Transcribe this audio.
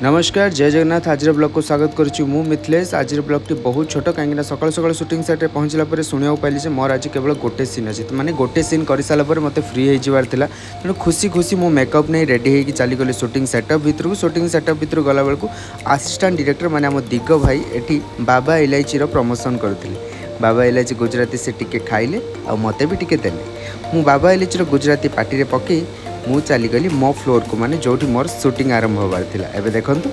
नमस्कार जय जगन्नाथ। आज ब्लॉग को स्वागत करुच्ची मु मिथिलेश। आज ब्लॉग टी बहुत छोट कहीं सकाल सकाल शूटिंग सेट्रे पहुँचला शुणा पाइली से मोर आज केवल गोटे सीन अच्छी माने गोटे सीन कर सारापर मत फ्री होबार तेणु खुशी खुशी मु मेकअप नहीं रेडी होगी चलीगली शूटिंग सेटअप भितर शूटिंग सेटअप भितर गला बेलू असिस्टेंट डायरेक्टर माने आम दिग भाई एटी बाबा इलायची प्रमोशन करते। बाबा इलायची गुजराती से टिके खाइले आ मते भी टिके देले। मु बाबा इलायची गुजराती पार्टी रे पकई मु चलीगली मो फ्लोर को माने जोठी मोर शूटिंग आरंभ होबार थिला। एबे देखंतु